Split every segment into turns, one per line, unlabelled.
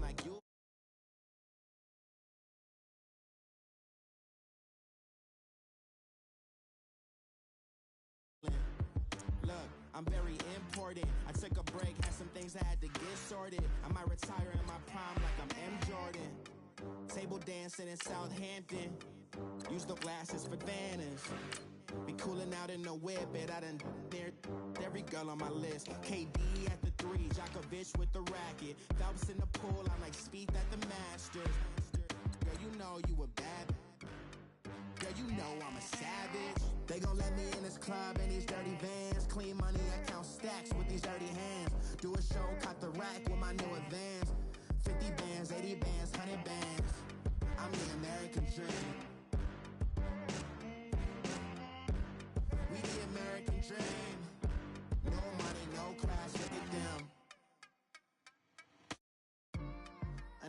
like you. Look, I'm very important. I took a break, had some things I had to get sorted. I might retire in my prime like I'm M. Jordan. Table dancing in Southampton. Use the glasses for banners. Be cooling out in the whip, but I done near every girl on my list. KD at the 3, Djokovic with the racket. Phelps in the pool, I'm like Spieth at the Masters. Girl, you know you a bad. Girl, you know I'm a savage. They gon' let me in this club in these dirty vans. Clean money, I count stacks with these dirty hands. Do a show, cut the rack with my new advance. 50 bands, 80 bands, 100 bands. I'm the American dream. We the American dream. No money, no class, look at them.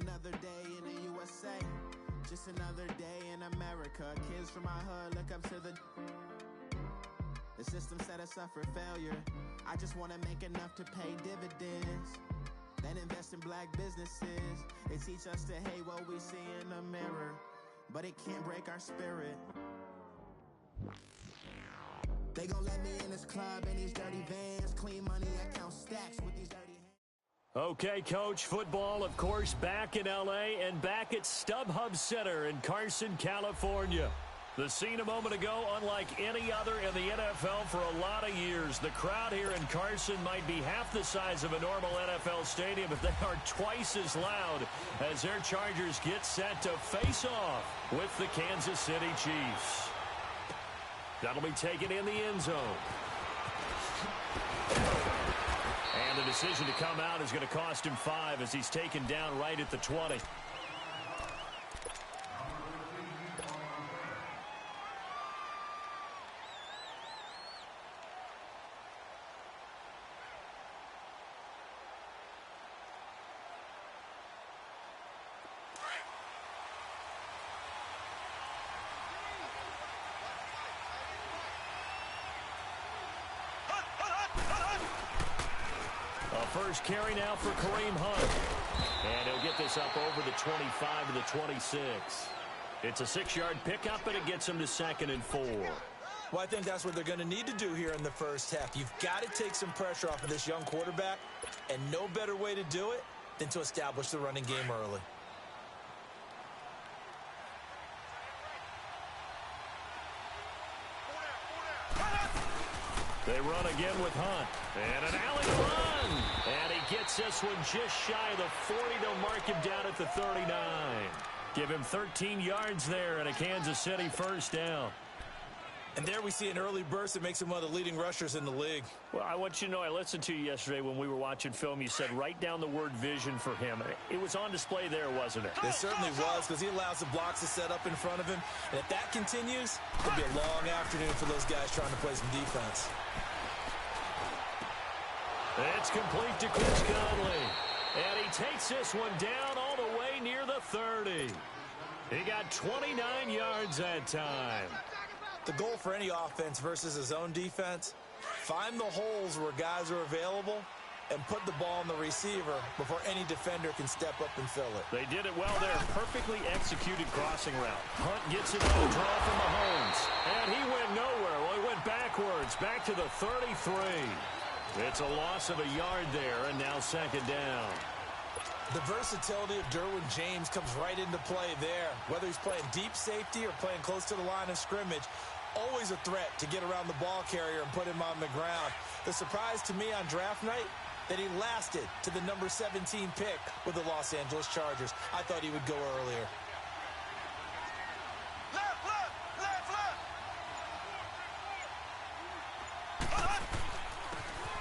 Another day in the USA. Just another day in America. Kids from my hood look up to the system set us up for failure. I just want to make enough to pay dividends, then invest in black businesses. They teach us to hate what we see in the mirror, but it can't break our spirit. They gon' let me in this club in these dirty vans. Clean money, I count stacks with these dirty hands.
Okay, Coach, football, of course, back in L.A. and back at StubHub Center in Carson, California. The scene a moment ago, unlike any other in the NFL for a lot of years. The crowd here in Carson might be half the size of a normal NFL stadium, but they are twice as loud as their Chargers get set to face off with the Kansas City Chiefs. That'll be taken in the end zone. And the decision to come out is going to cost him 5 as he's taken down right at the 20. First carry now for Kareem Hunt. And he'll get this up over the 25 to the 26. It's a 6-yard pickup, and it gets him to 2nd and 4.
Well, I think that's what they're going to need to do here in the first half. You've got to take some pressure off of this young quarterback, and no better way to do it than to establish the running game early.
They run again with Hunt. And an alley run. And he gets this one just shy of the 40. They'll mark him down at the 39. Give him 13 yards there and a Kansas City first down.
And there we see an early burst that makes him one of the leading rushers in the league.
Well, I want you to know, I listened to you yesterday when we were watching film. You said write down the word vision for him. It was on display there, wasn't it?
It certainly was, because he allows the blocks to set up in front of him. And if that continues, it'll be a long afternoon for those guys trying to play some defense.
It's complete to Chris Conley. And he takes this one down all the way near the 30. He got 29 yards that time.
The goal for any offense versus his own defense, find the holes where guys are available and put the ball on the receiver before any defender can step up and fill it.
They did it well there. Perfectly executed crossing route. Hunt gets it on the draw from Mahomes. And he went nowhere. Well, he went backwards, back to the 33. It's a loss of a yard there, and now 2nd down.
The versatility of Derwin James comes right into play there. Whether he's playing deep safety or playing close to the line of scrimmage, always a threat to get around the ball carrier and put him on the ground. The surprise to me on draft night, that he lasted to the number 17 pick with the Los Angeles Chargers. I thought he would go earlier.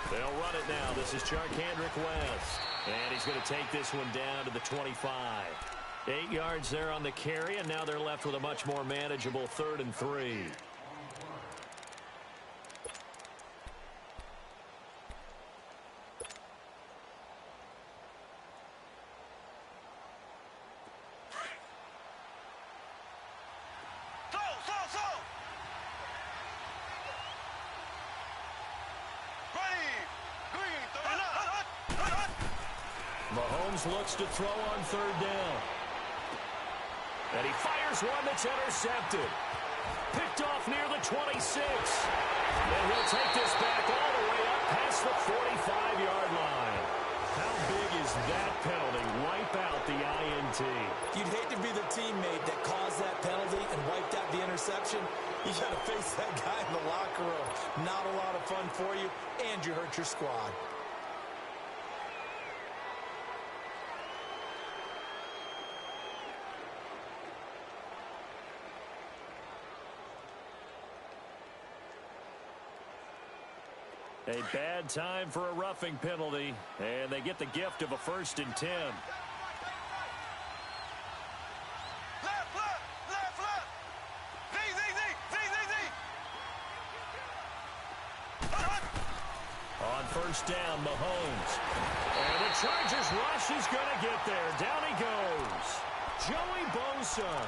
They'll run it now. This is Charcandrick West. And he's going to take this one down to the 25. 8 yards there on the carry, and now they're left with a much more manageable 3rd and 3. Mahomes looks to throw on third down. And he fires one that's intercepted. Picked off near the 26. And he'll take this back all the way up past the 45-yard line. How big is that penalty? Wipe out the INT.
You'd hate to be the teammate that caused that penalty and wiped out the interception. You got to face that guy in the locker room. Not a lot of fun for you, and you hurt your squad.
A bad time for a roughing penalty, and they get the gift of a 1st and 10. On 1st down, Mahomes. And the Chargers rush is going to get there. Down he goes. Joey Bosa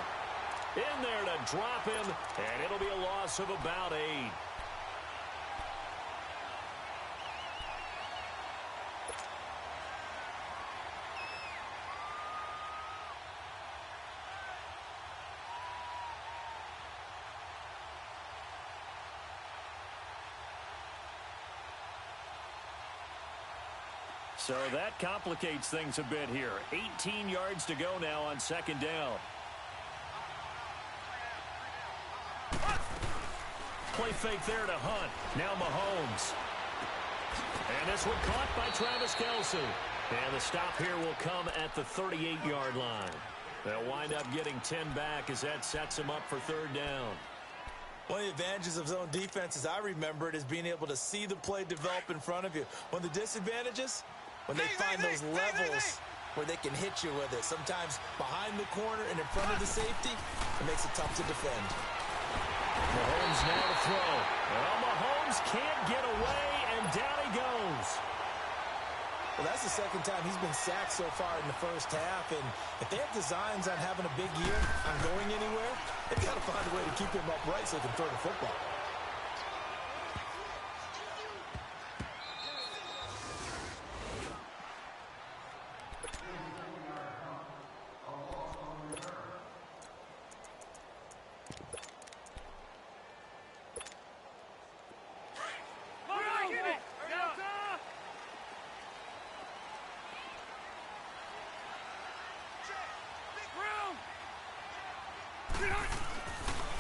in there to drop him, and it'll be a loss of about 8. So that complicates things a bit here. 18 yards to go now on 2nd down. Play fake there to Hunt. Now Mahomes. And this one caught by Travis Kelce. And the stop here will come at the 38-yard line. They'll wind up getting 10 back as that sets them up for 3rd down.
One of the advantages of zone defense, as I remember it, is being able to see the play develop in front of you. One of the disadvantages, when they find those levels where they can hit you with it. Sometimes behind the corner and in front of the safety, it makes it tough to defend.
Mahomes now to throw. Well, Mahomes can't get away, and down he goes.
Well, that's the 2nd time he's been sacked so far in the 1st half, and if they have designs on having a big year, on going anywhere, they've got to find a way to keep him upright so he can throw the football.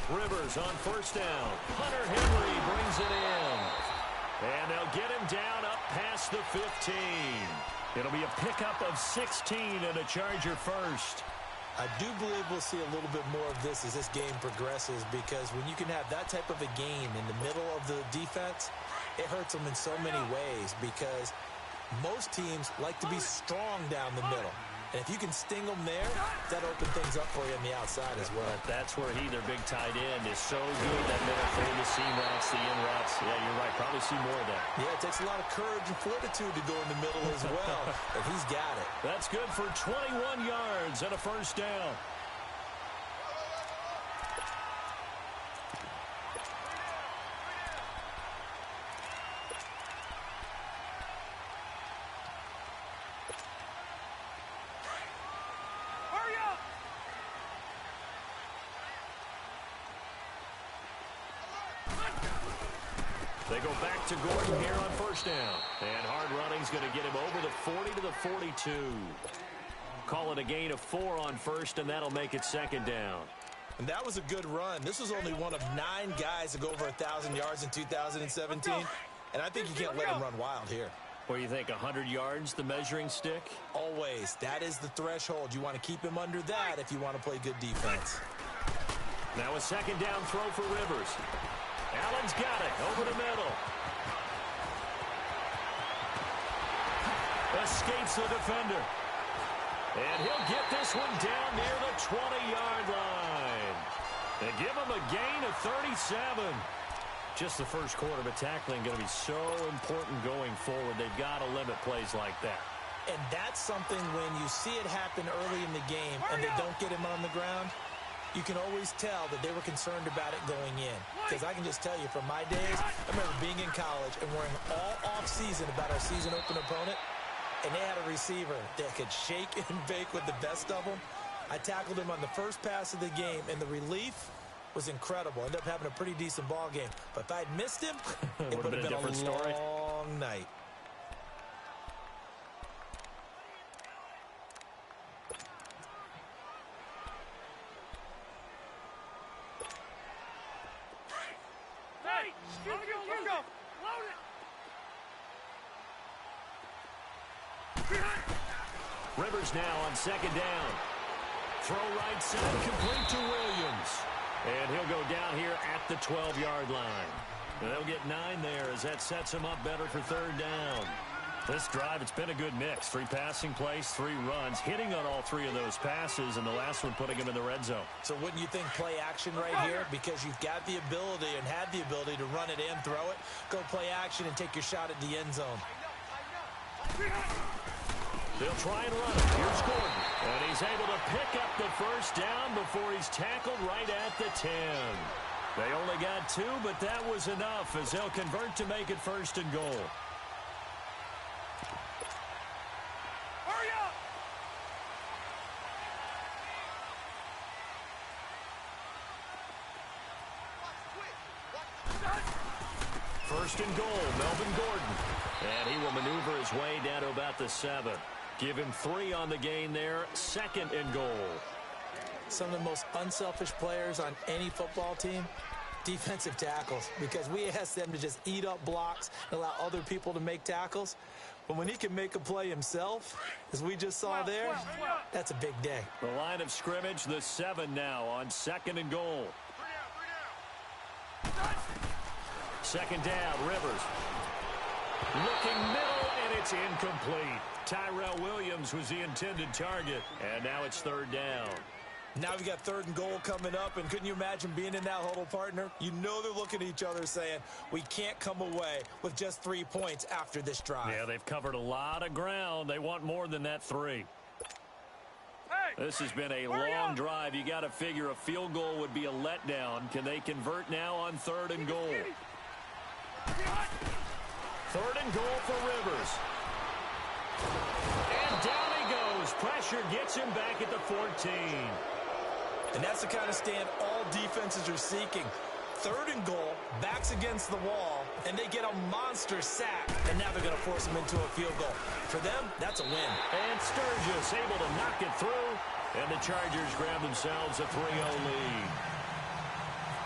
Rivers on 1st down. Hunter Henry brings it in. And they'll get him down up past the 15. It'll be a pickup of 16 and a Charger first.
I do believe we'll see a little bit more of this as this game progresses, because when you can have that type of a game in the middle of the defense, it hurts them in so many ways, because most teams like to be strong down the middle. And if you can sting them there, that'll open things up for you on the outside as well.
But that's where he, their big tight end, is so good. That middle through the seam routes, the in routes. Yeah, you're right. Probably see more of that.
Yeah, it takes a lot of courage and fortitude to go in the middle as well. But he's got it.
That's good for 21 yards and a 1st down. They go back to Gordon here on 1st down. And hard running's going to get him over the 40 to the 42. Call it a gain of 4 on 1st, and that'll make it 2nd down.
And that was a good run. This was only one of 9 guys to go over 1,000 yards in 2017. And I think you can't let him run wild here.
What do you think, 100 yards, the measuring stick?
Always. That is the threshold. You want to keep him under that if you want to play good defense.
Now a 2nd down throw for Rivers. Allen's got it over the middle. Escapes the defender. And he'll get this one down near the 20-yard line. And give him a gain of 37. Just the first quarter, but tackling going to be so important going forward. They've got to limit plays like that.
And that's something when you see it happen early in the game and they don't get him on the ground, you can always tell that they were concerned about it going in. Because I can just tell you from my days, I remember being in college and worrying all off-season about our season open opponent. and they had a receiver that could shake and bake with the best of them. I tackled him on the first pass of the game, and the relief was incredible. Ended up having a pretty decent ball game. But if I'd missed him, it would have been a long night.
Rivers now on second down. Throw right side, complete to Williams. And he'll go down here at the 12-yard line. And they'll get 9 there as that sets him up better for third down. This drive, it's been a good mix. 3 passing plays, 3 runs, hitting on all 3 of those passes, and the last one putting him in the red zone.
So wouldn't you think play action right here? Because you've got the ability and had the ability to run it and throw it. Go play action and take your shot at the end zone.
They'll try and run it. Here's Gordon. And he's able to pick up the first down before he's tackled right at the 10. They only got 2, but that was enough as they'll convert to make it first and goal.
Hurry up!
First and goal, Melvin Gordon. And he will maneuver his way down to about the 7. Give him 3 on the gain there. Second and goal.
Some of the most unselfish players on any football team, defensive tackles, because we ask them to just eat up blocks and allow other people to make tackles. But when he can make a play himself, as we just saw there, that's a big day.
The line of scrimmage, the 7 now on second and goal. Second down, Rivers. Looking middle, and it's incomplete. Tyrell Williams was the intended target, and now it's third down.
Now we got third and goal coming up, and couldn't you imagine being in that huddle, partner? You know they're looking at each other saying, we can't come away with just 3 points after this drive.
Yeah, they've covered a lot of ground. They want more than that 3. This has been a long drive. You got to figure a field goal would be a letdown. Can they convert now on third and goal? Third and goal for Rivers. And down he goes. Pressure gets him back at the 14.
And that's the kind of stand all defenses are seeking. Third and goal, backs against the wall, and they get a monster sack. And now they're going to force him into a field goal. For them, that's a win.
And Sturgis able to knock it through. And the Chargers grab themselves a 3-0 lead.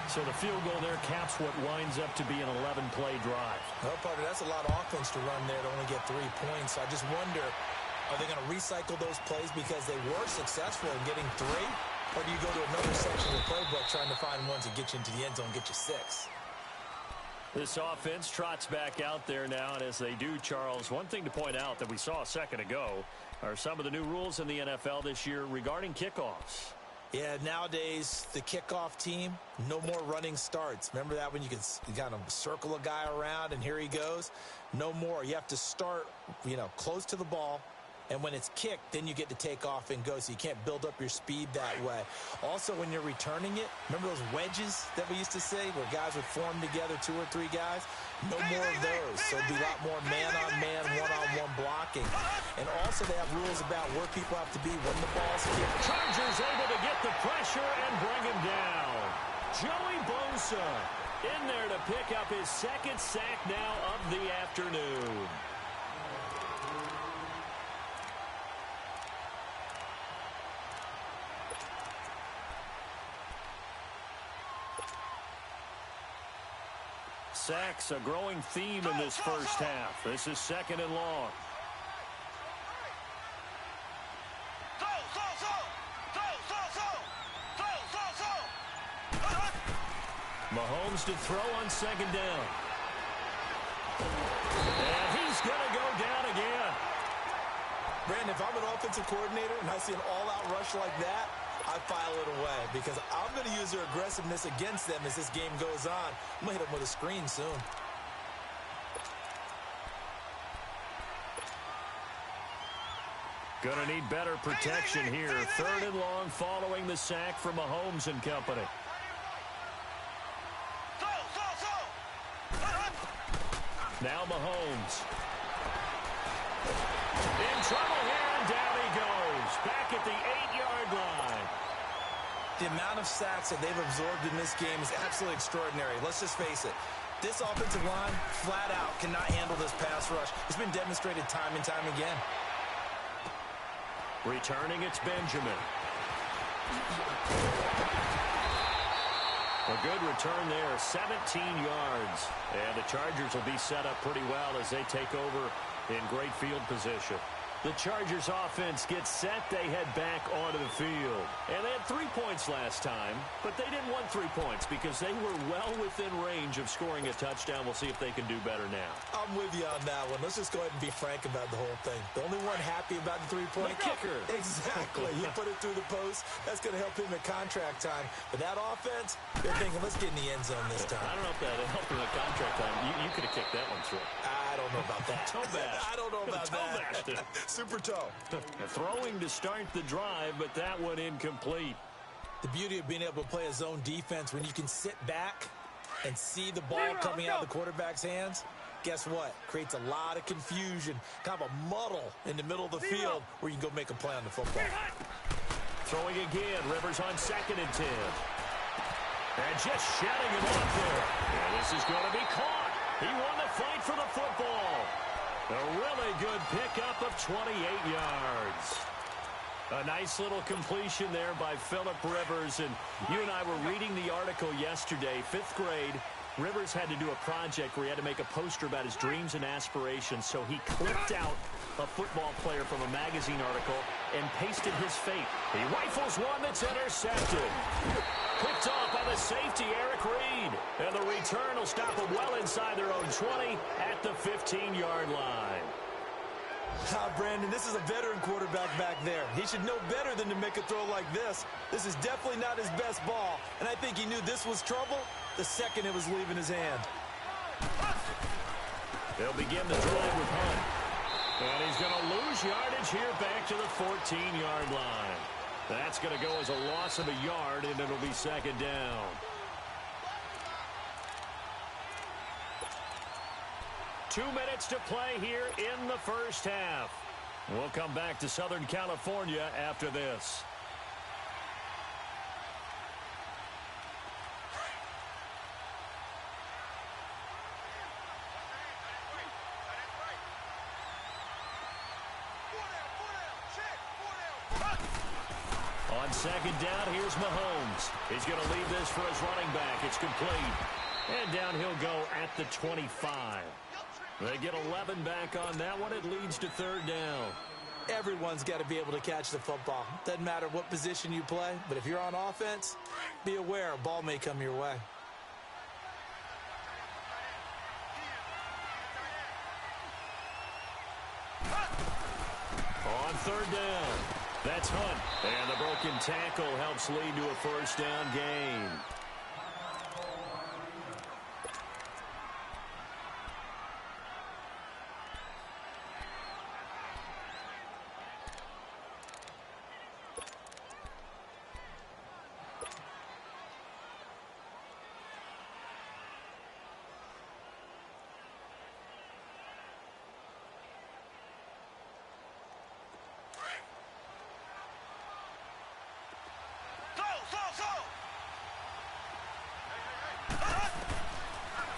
So the field goal there caps what winds up to be an 11-play drive.
Well, partner, that's a lot of offense to run there to only get 3 points. I just wonder, are they going to recycle those plays because they were successful in getting 3? Or do you go to another section of the playbook trying to find ones that get you into the end zone and get you 6?
This offense trots back out there now, and as they do, Charles, one thing to point out that we saw a second ago are some of the new rules in the NFL this year regarding kickoffs.
Yeah, nowadays, the kickoff team, no more running starts. Remember that when you kind of circle a guy around and here he goes? No more. You have to start, close to the ball. And when it's kicked, then you get to take off and go, so you can't build up your speed that way. Also, when you're returning it, remember those wedges that we used to say where guys would form together, 2 or 3 guys? No more of those. So it'd be a lot more man-on-man, one-on-one blocking. And also they have rules about where people have to be when the ball's kicked.
Chargers able to get the pressure and bring him down. Joey Bosa in there to pick up his 2nd sack now of the afternoon. Sacks, a growing theme in this first half. This is 2nd and long. Mahomes to throw on 2nd down. And he's going to go down again.
Brandon, if I'm an offensive coordinator and I see an all-out rush like that, I file it away because I'm going to use their aggressiveness against them as this game goes on. I'm going to hit them with a screen soon.
Going to need better protection here. 3rd and long following the sack from Mahomes and company. Now Mahomes. trouble here, and down he goes. Back at the 8-yard line.
The amount of sacks that they've absorbed in this game is absolutely extraordinary. Let's just face it. This offensive line, flat out, cannot handle this pass rush. It's been demonstrated time and time again.
Returning, it's Benjamin. A good return there, 17 yards. And the Chargers will be set up pretty well as they take over in great field position. The Chargers offense gets set. They head back onto the field. And they had 3 points last time, but they didn't want 3 points because they were well within range of scoring a touchdown. We'll see if they can do better now.
I'm with you on that one. Let's just go ahead and be frank about the whole thing. The only one happy about the three-point
kicker.
Exactly. You put it through the post. That's going to help him at contract time. But that offense, they're thinking, let's get in the end zone this time.
I don't know if that helped him at contract time. You could have kicked that one through.
I don't know about that.
Toe bash.
I don't know about that. Super toe.
Throwing to start the drive, but that one incomplete.
The beauty of being able to play a zone defense when you can sit back and see the ball coming out of the quarterback's hands, guess what? Creates a lot of confusion, kind of a muddle in the middle of the field where you can go make a play on the football.
Throwing again, Rivers on 2nd and 10. And just shedding him off there. And this is going to be caught. He won the fight for the football. A really good pickup of 28 yards. A nice little completion there by Phillip Rivers. And you and I were reading the article yesterday, 5th grade. Rivers had to do a project where he had to make a poster about his dreams and aspirations. So he clipped out a football player from a magazine article and pasted his fate. He rifles one that's intercepted. Picked off by the safety, Eric Reed. And the return will stop them well inside their own 20 at the 15-yard line.
Brandon, this is a veteran quarterback back there. He should know better than to make a throw like this. This is definitely not his best ball, and I think he knew this was trouble the second it was leaving his hand.
They'll begin the drive with Hunt. And he's going to lose yardage here back to the 14-yard line. That's going to go as a loss of a yard, and it'll be 2nd down. Two minutes to play here in the first half. We'll come back to Southern California after this. On 2nd down, here's Mahomes. He's going to leave this for his running back. It's complete. And down he'll go at the 25. They get 11 back on that one. It leads to 3rd down.
Everyone's got to be able to catch the football. Doesn't matter what position you play, but if you're on offense, be aware a ball may come your way.
On 3rd down, that's Hunt. And the broken tackle helps lead to a 1st down gain.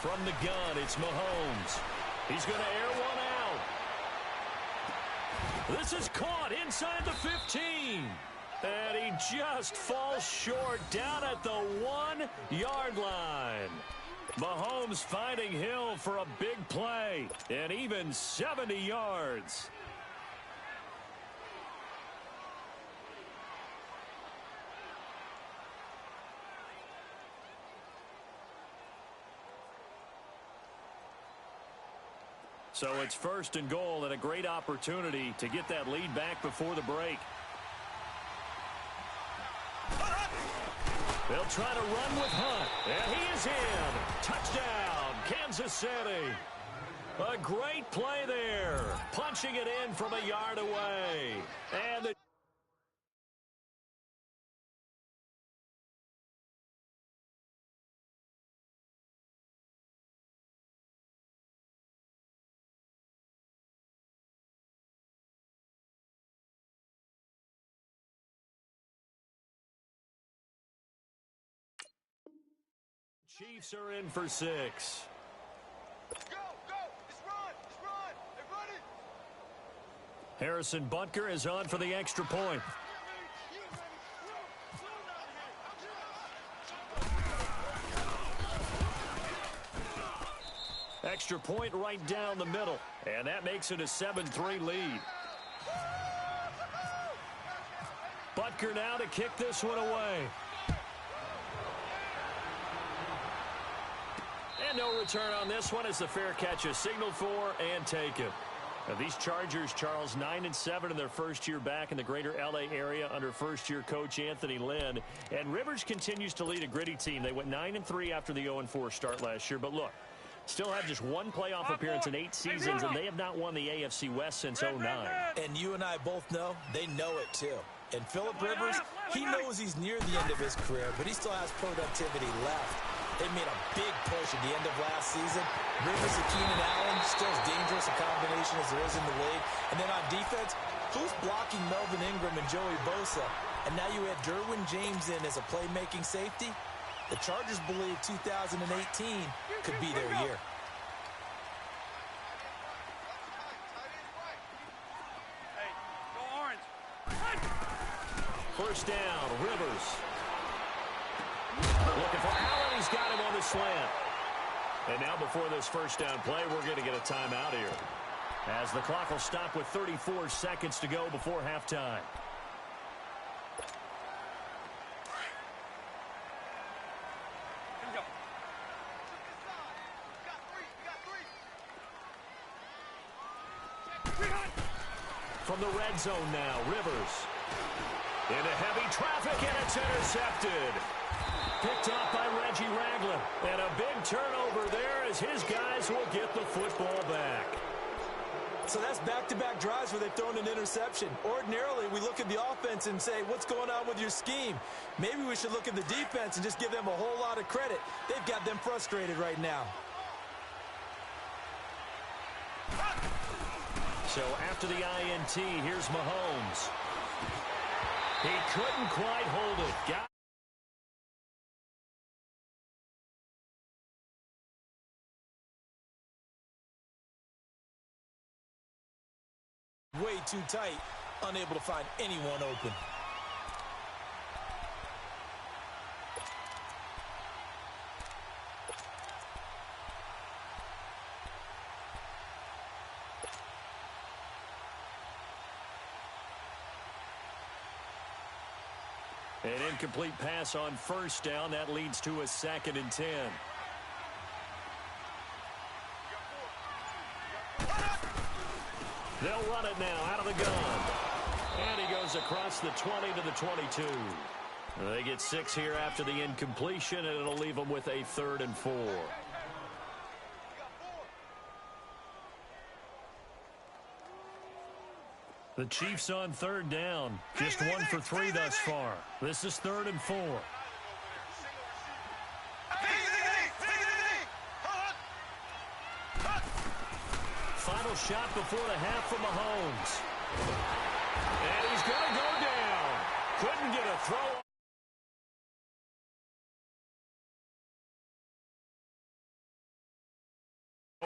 From the gun, it's Mahomes. He's going to air one out. This is caught inside the 15. And he just falls short down at the 1-yard line. Mahomes finding Hill for a big play. And even 70 yards. So it's 1st and goal and a great opportunity to get that lead back before the break. They'll try to run with Hunt. And he is in. Touchdown, Kansas City. A great play there. Punching it in from a yard away. And the Chiefs are in for 6.
Go, go! Let's run! Let's run! They're running!
Harrison Butker is on for the extra point. Extra point right down the middle, and that makes it a 7-3 lead. Butker now to kick this one away. And no return on this one as the fair catch is signaled for and taken. Now these Chargers, Charles, 9-7 in their first year back in the greater L.A. area under first-year coach Anthony Lynn. And Rivers continues to lead a gritty team. They went 9-3 after the 0-4 start last year. But look, still have just one playoff appearance in 8 seasons, and they have not won the AFC West since 2009.
And you and I both know they know it too. And Phillip Rivers, he knows he's near the end of his career, but he still has productivity left. They made a big push at the end of last season. Rivers and Keenan Allen, still as dangerous a combination as there is in the league. And then on defense, who's blocking Melvin Ingram and Joey Bosa? And now you add Derwin James in as a playmaking safety. The Chargers believe 2018 could be their year.
Hey, go Orange.
First down, Rivers. Looking for Allen. He's got him on the slant. And now before this first down play, we're going to get a timeout here, as the clock will stop with 34 seconds to go before halftime.
Here we go.
From the red zone now, Rivers. Into heavy traffic, and it's intercepted. Picked off by Reggie Ragland. And a big turnover there as his guys will get the football back.
So that's back-to-back drives where they've thrown an interception. Ordinarily, we look at the offense and say, what's going on with your scheme? Maybe we should look at the defense and just give them a whole lot of credit. They've got them frustrated right now.
So after the INT, here's Mahomes. He couldn't quite hold it. Got
way too tight, unable to find anyone open.
an incomplete pass on first down. That leads to a 2nd and 10. They'll run it now out of the gun. And he goes across the 20 to the 22. They get 6 here after the incompletion, and it'll leave them with a 3rd and 4. The Chiefs on 3rd down. Just 1 for 3 thus far. This is 3rd and 4. Final shot before the half from Mahomes. And he's going to go down. Couldn't get a throw.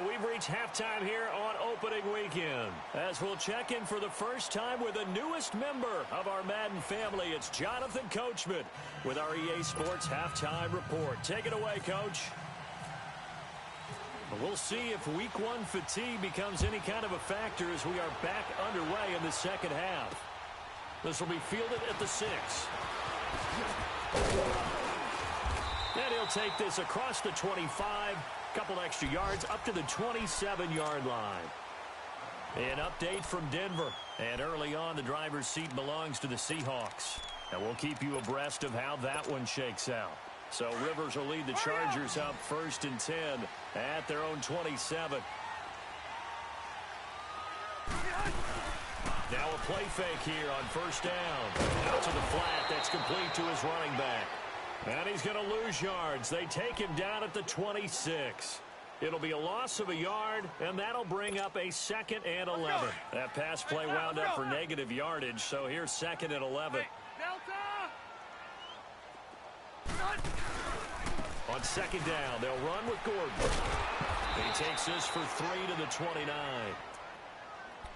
We've reached halftime here on opening weekend, as we'll check in for the first time with the newest member of our Madden family. It's Jonathan Coachman with our EA Sports Halftime Report. Take it away, Coach. We'll see if Week 1 fatigue becomes any kind of a factor as we are back underway in the second half. This will be fielded at the 6. And he'll take this across the 25. Couple extra yards up to the 27-yard line. An update from Denver. And early on, the driver's seat belongs to the Seahawks. And we'll keep you abreast of how that one shakes out. So Rivers will lead the Chargers up 1st and 10 at their own 27. Now a play fake here on 1st down. Out to the flat. That's complete to his running back. And he's going to lose yards. They take him down at the 26. It'll be a loss of a yard, and that'll bring up a 2nd and 11. That pass play wound up for negative yardage, so here's 2nd and 11. On second down, they'll run with Gordon. He takes this for 3 to the 29.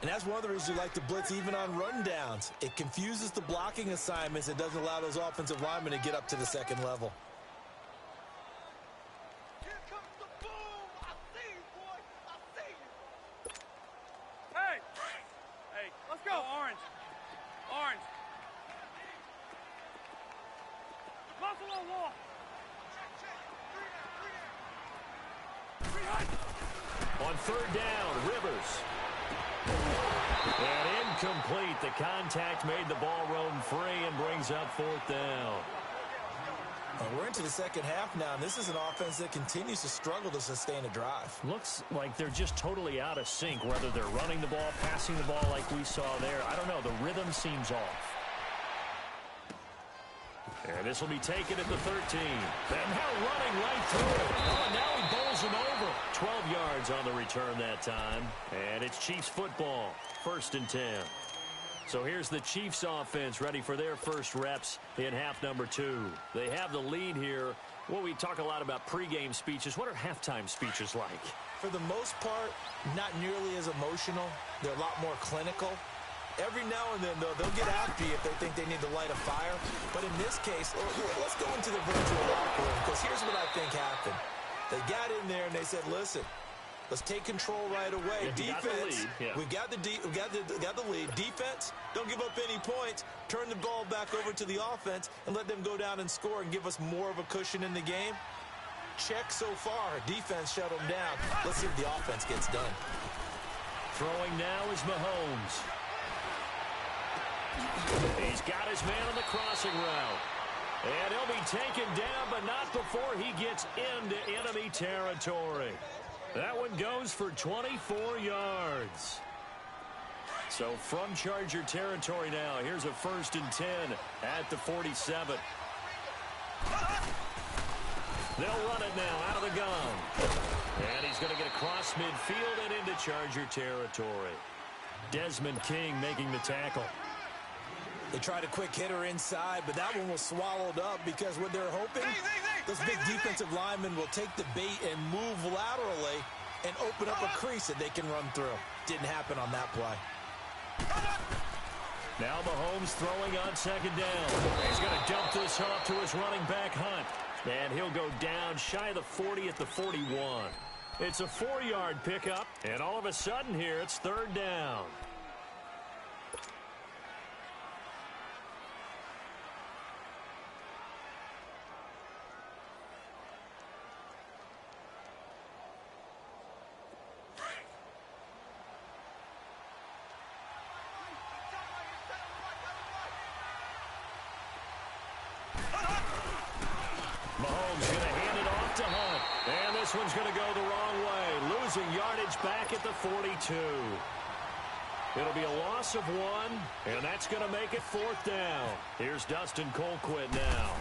And that's one of the reasons you like to blitz even on rundowns. It confuses the blocking assignments. It doesn't allow those offensive linemen to get up to the second level.
Here comes the boom. I see you, boy. I see you. Hey. Hey, let's go. Orange. Orange. The Buffalo Wall.
On third down, Rivers. And incomplete. The contact made the ball roam free and brings up fourth down.
We're into the second half now, and this is an offense that continues to struggle to sustain a drive.
Looks like they're just totally out of sync, whether they're running the ball, passing the ball like we saw there. I don't know. The rhythm seems off. And this will be taken at the 13. And now running right through it. Oh, now he bowls him over. 12 yards on the return that time. And it's Chiefs football. 1st and 10. So here's the Chiefs offense ready for their first reps in half number 2. They have the lead here. Well, we talk a lot about pregame speeches. What are halftime speeches like?
For the most part, not nearly as emotional. They're a lot more clinical. Every now and then, though, they'll get after you if they think they need to light a fire. But in this case, let's go into the virtual locker room, because here's what I think happened. They got in there and they said, listen, let's take control right away. Defense, we got the lead. Defense, don't give up any points. Turn the ball back over to the offense and let them go down and score and give us more of a cushion in the game. Check so far. Defense shut them down. Let's see if the offense gets done.
Throwing now is Mahomes. He's got his man on the crossing route. And he'll be taken down, but not before he gets into enemy territory. That one goes for 24 yards. So from Charger territory now, here's a 1st and 10 at the 47. They'll run it now out of the gun. And he's going to get across midfield and into Charger territory. Desmond King making the tackle.
They tried a quick hitter inside, but that one was swallowed up because what they're hoping, those big defensive linemen will take the bait and move laterally and open up a crease that they can run through. Didn't happen on that play.
Now Mahomes throwing on second down. He's going to dump this off to his running back, Hunt. And he'll go down shy of the 40 at the 41. It's a 4-yard pickup, and all of a sudden here it's 3rd down. Mahomes going to hand it off to Hunt. And this one's going to go the wrong way. Losing yardage back at the 42. It'll be a loss of 1, and that's going to make it 4th down. Here's Dustin Colquitt now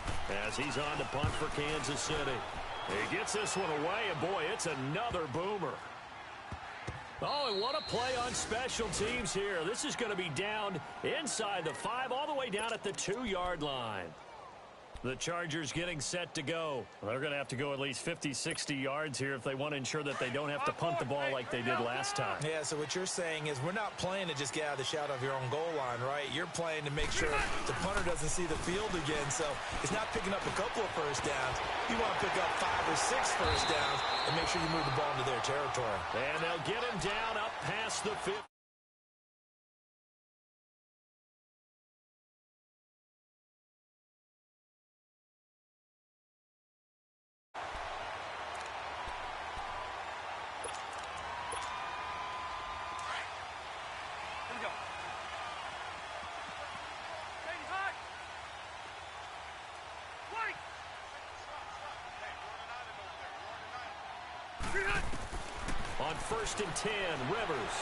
as he's on to punt for Kansas City. He gets this one away, and boy, it's another boomer. Oh, and what a play on special teams here. This is going to be down inside the 5, all the way down at the 2-yard line. The Chargers getting set to go. They're going to have to go at least 50, 60 yards here if they want to ensure that they don't have to punt the ball like they did last time.
Yeah, so what you're saying is we're not playing to just get out of the shadow of your own goal line, right? You're playing to make sure the punter doesn't see the field again. So it's not picking up a couple of first downs. You want to pick up 5 or 6 first downs and make sure you move the ball into their territory.
And they'll get him down up past the 50. On 1st and 10, Rivers.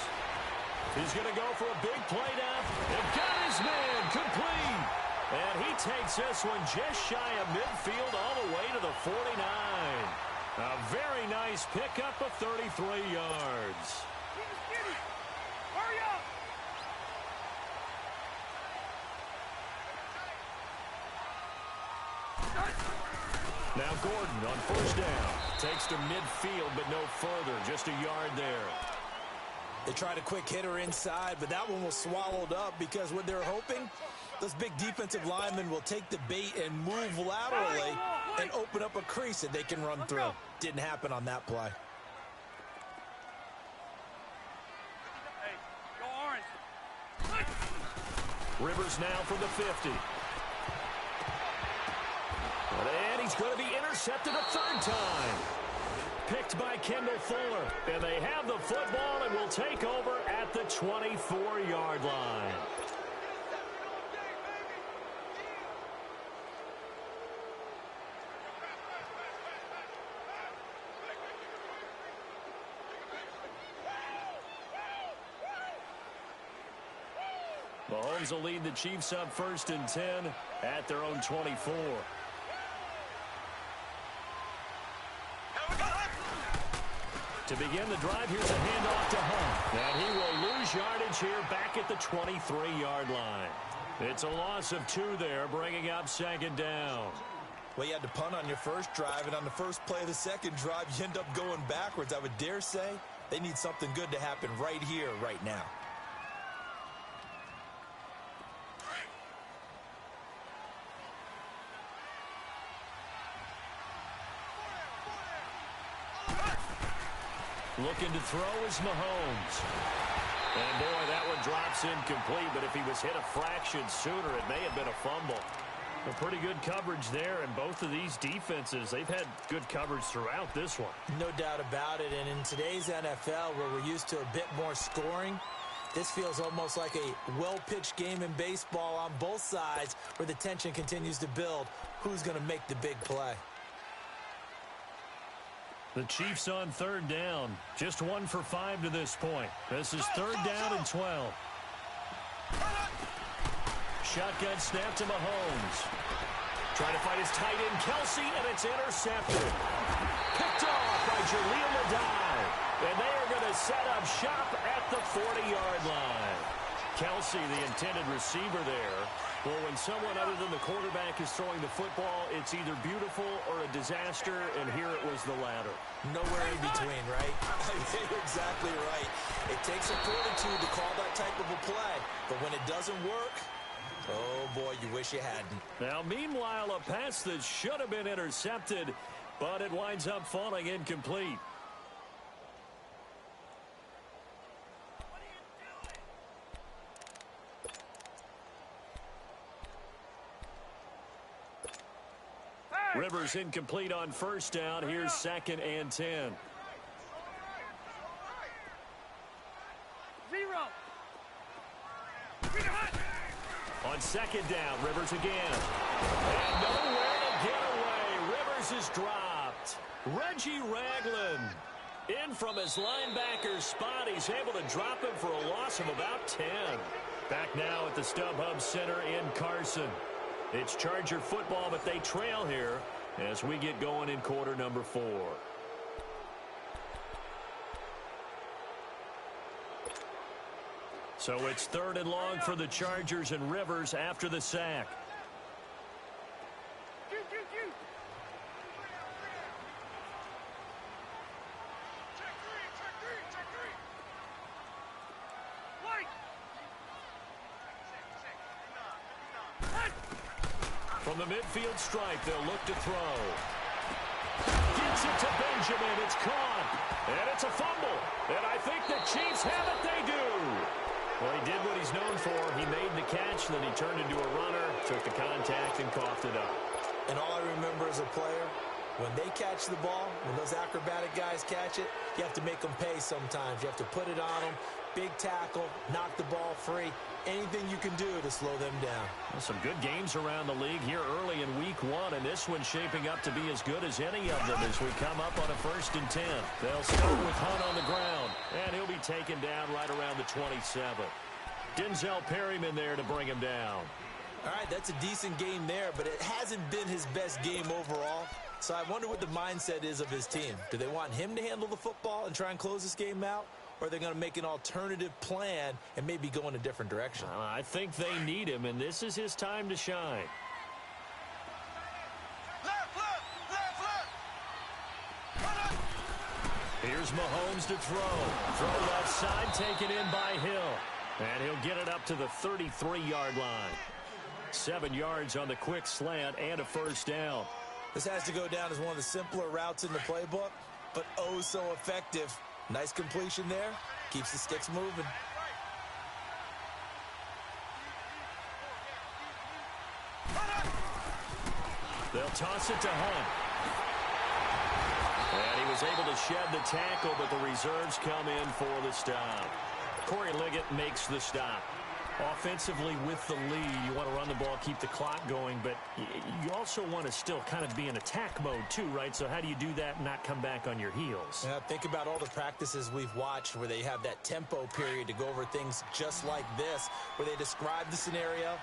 He's going to go for a big play down. And got his man complete. And he takes this one just shy of midfield all the way to the 49. A very nice pickup of 33 yards.
Hurry up!
Now Gordon on first down. Takes to midfield, but no further. Just a yard there.
They tried a quick hitter inside, but that one was swallowed up because what they're hoping, those big defensive linemen will take the bait and move laterally and open up a crease that they can run through. Didn't happen on that play.
Hey, go Orange.
Rivers now for the 50. And he's going to be intercepted a third time. Picked by Kendall Fuller. And they have the football and will take over at the 24-yard line. Mahomes will lead the Chiefs up 1st and 10 at their own 24. To begin the drive, here's a handoff to Hunt. And he will lose yardage here back at the 23-yard line. It's a loss of 2 there, bringing up 2nd down.
Well, you had to punt on your first drive, and on the first play of the second drive, you end up going backwards. I would dare say they need something good to happen right here, right now.
Looking to throw is Mahomes. And boy, that one drops incomplete, but if he was hit a fraction sooner, it may have been a fumble. A pretty good coverage there, and both of these defenses, they've had good coverage throughout this one.
No doubt about it, and in today's NFL, where we're used to a bit more scoring, this feels almost like a well-pitched game in baseball on both sides, where the tension continues to build. Who's going to make the big play?
The Chiefs on 3rd down. Just 1 for 5 to this point. This is 3rd down and 12. Shotgun snap to Mahomes. Trying to find his tight end, Kelce, and it's intercepted. Picked off by Jaleel Addae. And they are going to set up shop at the 40-yard line. Kelce, the intended receiver there. Well, when someone other than the quarterback is throwing the football, it's either beautiful or a disaster, and here it was the latter.
Nowhere in between, right? You're exactly right. It takes a fortitude to call that type of a play, but when it doesn't work, oh boy, you wish you hadn't.
Now, meanwhile, a pass that should have been intercepted, but it winds up falling incomplete. Rivers incomplete on 1st down. Here's 2nd and 10.
0.
On 2nd down, Rivers again. And nowhere to get away. Rivers is dropped. Reggie Ragland in from his linebacker's spot. He's able to drop him for a loss of about 10. Back now at the StubHub Center in Carson. It's Charger football, but they trail here as we get going in quarter number 4. So it's 3rd and long for the Chargers, and Rivers after the sack. From the midfield stripe, they'll look to throw. Gets it to Benjamin. It's caught. And it's a fumble. And I think the Chiefs have it. They do. Well, he did what he's known for. He made the catch, then he turned into a runner, took the contact, and coughed it up.
And all I remember as a player, when they catch the ball, when those acrobatic guys catch it, you have to make them pay sometimes. You have to put it on them. Big tackle, knock the ball free. Anything you can do to slow them down.
Well, some good games around the league here early in week 1, and this one's shaping up to be as good as any of them as we come up on a 1st and 10. They'll start with Hunt on the ground, and he'll be taken down right around the 27. Denzel Perryman there to bring him down.
All right, that's a decent game there, but it hasn't been his best game overall. So I wonder what the mindset is of his team. Do they want him to handle the football and try and close this game out? Or are they going to make an alternative plan and maybe go in a different direction?
I think they need him, and this is his time to shine.
Left, left, left.
Here's Mahomes to throw. Throw left side, taken in by Hill. And he'll get it up to the 33-yard line. 7 yards on the quick slant and a first down.
This has to go down as one of the simpler routes in the playbook, but oh so effective. Nice completion there. Keeps the sticks moving.
They'll toss it to Hunt. And he was able to shed the tackle, but the reserves come in for the stop. Corey Liggett makes the stop. Offensively with the lead, you want to run the ball, keep the clock going, but you also want to still kind of be in attack mode too, right? So how do you do that and not come back on your heels?
Yeah, think about all the practices we've watched where they have that tempo period to go over things just like this, where they describe the scenario,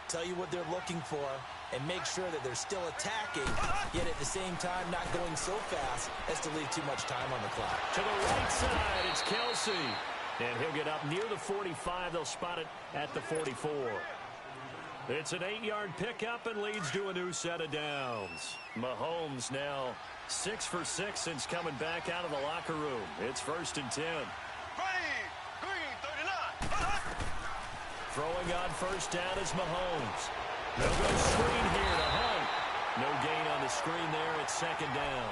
tell you what they're looking for, and make sure that they're still attacking, yet at the same time not going so fast as to leave too much time on the clock.
To the right side, it's Kelsey. And he'll get up near the 45. They'll spot it at the 44. It's an 8-yard pickup and leads to a new set of downs. Mahomes now 6 for 6 since coming back out of the locker room. It's 1st and 10. Throwing on first down is Mahomes. They'll go screen here to Hunt. No gain on the screen there. It's 2nd down.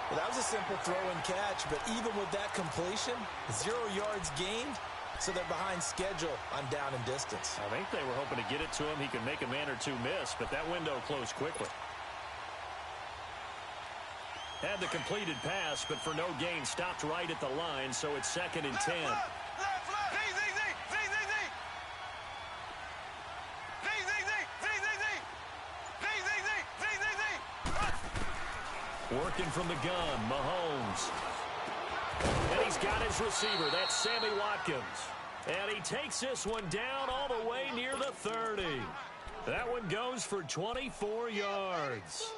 Well, that was a simple throw and catch, but even with that completion, 0 yards gained, so they're behind schedule on down and distance.
I think they were hoping to get it to him. He could make a man or two miss, but that window closed quickly. Had the completed pass, but for no gain, stopped right at the line, so it's 2nd and 10. Working from the gun, Mahomes. And he's got his receiver. That's Sammy Watkins. And he takes this one down all the way near the 30. That one goes for 24 yards.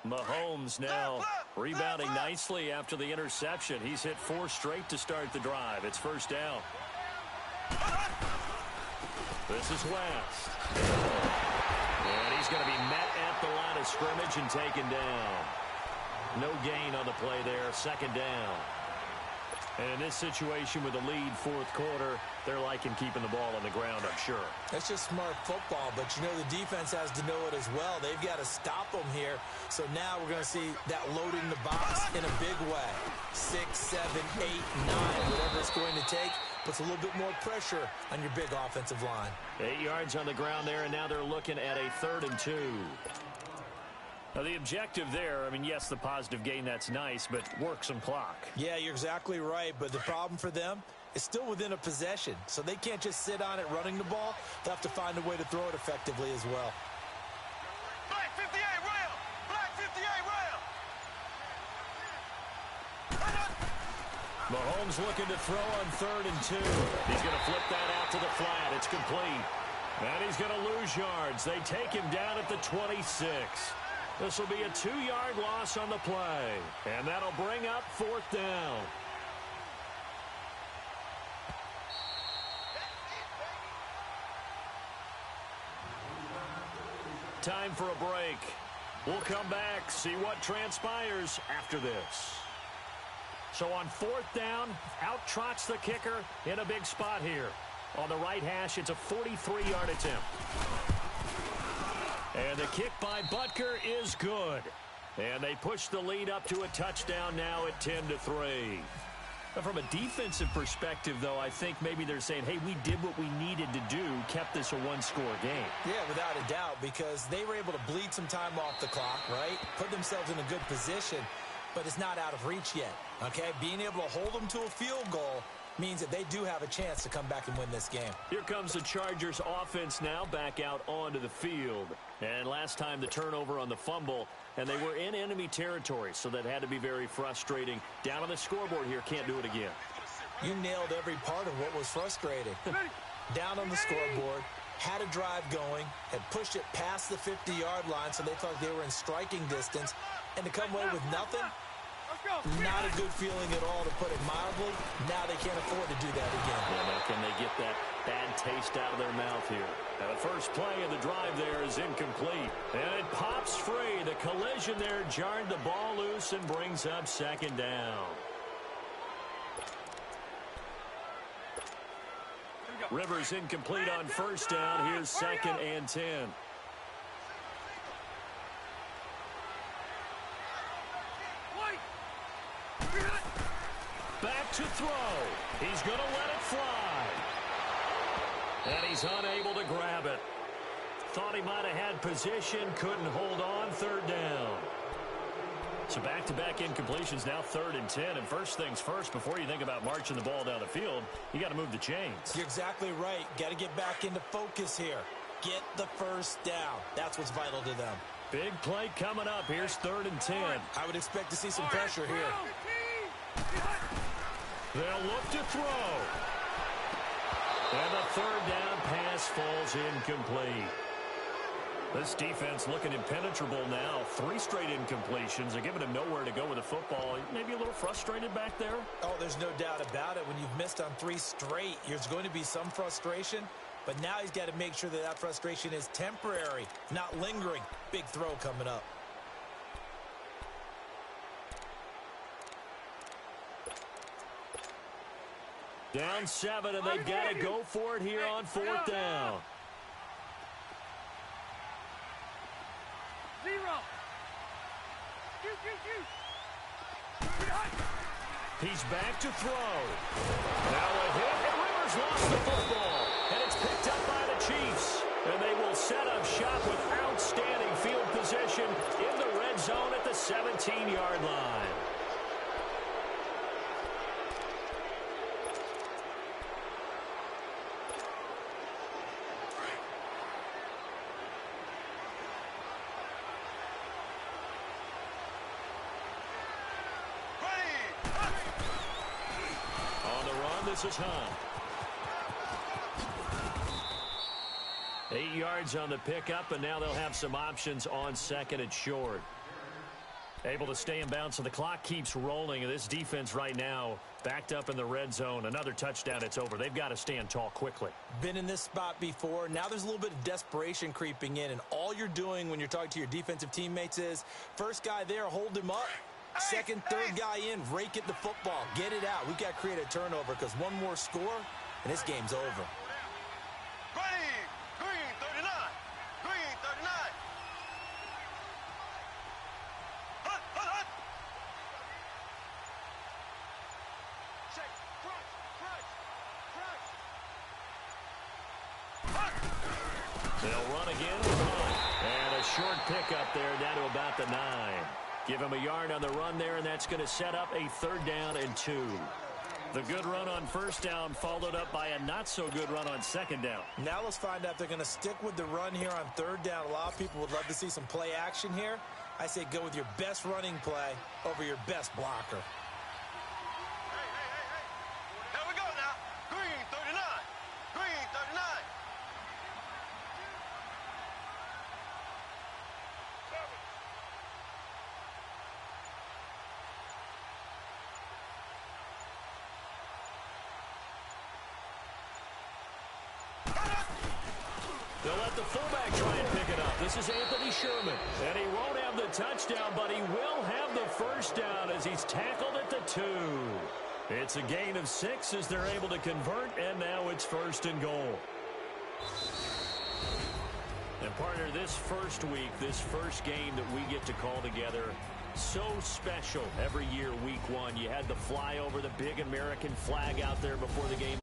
Mahomes now rebounding nicely after the interception. He's hit 4 straight to start the drive. It's 1st down. This is West. And he's going to be met at the line of scrimmage and taken down. No gain on the play there. 2nd down. And in this situation with the lead 4th quarter, they're liking keeping the ball on the ground, I'm sure.
That's just smart football, but you know the defense has to know it as well. They've got to stop them here. So now we're going to see that loading the box in a big way. 6, 7, 8, 9, whatever it's going to take. Puts a little bit more pressure on your big offensive line.
8 yards on the ground there, and now they're looking at a 3rd and 2. Now, the objective there, I mean, yes, the positive gain, that's nice, but work some clock.
Yeah, you're exactly right, but the problem for them is still within a possession, so they can't just sit on it running the ball. They'll have to find a way to throw it effectively as well.
Black 58 rail! Black 58 rail!
Mahomes looking to throw on 3rd and 2. He's going to flip that out to the flat. It's complete. And he's going to lose yards. They take him down at the 26. This will be a 2-yard loss on the play. And that'll bring up 4th down. Time for a break. We'll come back, see what transpires after this. So on 4th down, out trots the kicker in a big spot here. On the right hash, it's a 43-yard attempt. And the kick by Butker is good. And they push the lead up to a touchdown now at 10-3. From a defensive perspective, though, I think maybe they're saying, hey, we did what we needed to do, kept this a 1-score game.
Yeah, without a doubt, because they were able to bleed some time off the clock, right? Put themselves in a good position, but it's not out of reach yet, okay? Being able to hold them to a field goal means that they do have a chance to come back and win this game.
Here comes the Chargers offense now back out onto the field. And last time the turnover on the fumble, and they were in enemy territory, so that had to be very frustrating. Down on the scoreboard here, can't do it again.
You nailed every part of what was frustrating. Down on the scoreboard, had a drive going, had pushed it past the 50-yard line, so they thought they were in striking distance, and to come away with nothing, Not a good feeling at all, to put it mildly. Now they can't afford to do that again.
Yeah, now can they get that bad taste out of their mouth here? Now the first play of the drive there is incomplete. And it pops free. The collision there jarred the ball loose and brings up second down. Rivers incomplete on first down. Here's second and 10. Back to throw. He's going to let it fly. And he's unable to grab it. Thought he might have had position. Couldn't hold on. Third down. So back-to-back incompletions, now 3rd and 10. And first things first, before you think about marching the ball down the field, you got to move the chains.
You're exactly right. Got to get back into focus here. Get the first down. That's what's vital to them.
Big play coming up. Here's 3rd and 10.
I would expect to see some pressure here.
They'll look to throw. And the third down pass falls incomplete. This defense looking impenetrable now. 3 straight incompletions. They're giving him nowhere to go with the football. Maybe a little frustrated back there?
Oh, there's no doubt about it. When you've missed on 3 straight, there's going to be some frustration. But now he's got to make sure that that frustration is temporary, not lingering. Big throw coming up.
Down 7, and they've got to go for it here on 4th down.
0.
He's back to throw. Now a hit, and Rivers lost the football. And it's picked up by the Chiefs. And they will set up shop with outstanding field position in the red zone at the 17-yard line. This is Hunt. 8 yards on the pickup, and now they'll have some options on 2nd and short. Able to stay in bounds, so the clock keeps rolling, and this defense right now backed up in the red zone. Another touchdown, it's over. They've got to stand tall quickly.
Been in this spot before. Now there's a little bit of desperation creeping in, and all you're doing when you're talking to your defensive teammates is, first guy there, hold him up. Second, third guy in, rake at the football. Get it out. We've got to create a turnover because one more score, and this game's over.
Green 39. Green 39. Hut, hut, hut. Check. Crunch.
They'll run again with Hunt. And a short pickup there down to about the 9. Give him a yard on the run there, and that's going to set up a 3rd down and 2. The good run on first down followed up by a not-so-good run on 2nd down.
Now let's find out if they're going to stick with the run here on 3rd down. A lot of people would love to see some play action here. I say go with your best running play over your best blocker.
Hey. Here we go now. Green 39. Green 39.
They'll let the fullback try and pick it up. This is Anthony Sherman. And he won't have the touchdown, but he will have the first down as he's tackled at the 2. It's a gain of 6 as they're able to convert, and now it's 1st and goal. And partner, this first week, this first game that we get to call together, so special every year, week 1. You had the flyover, the big American flag out there before the game.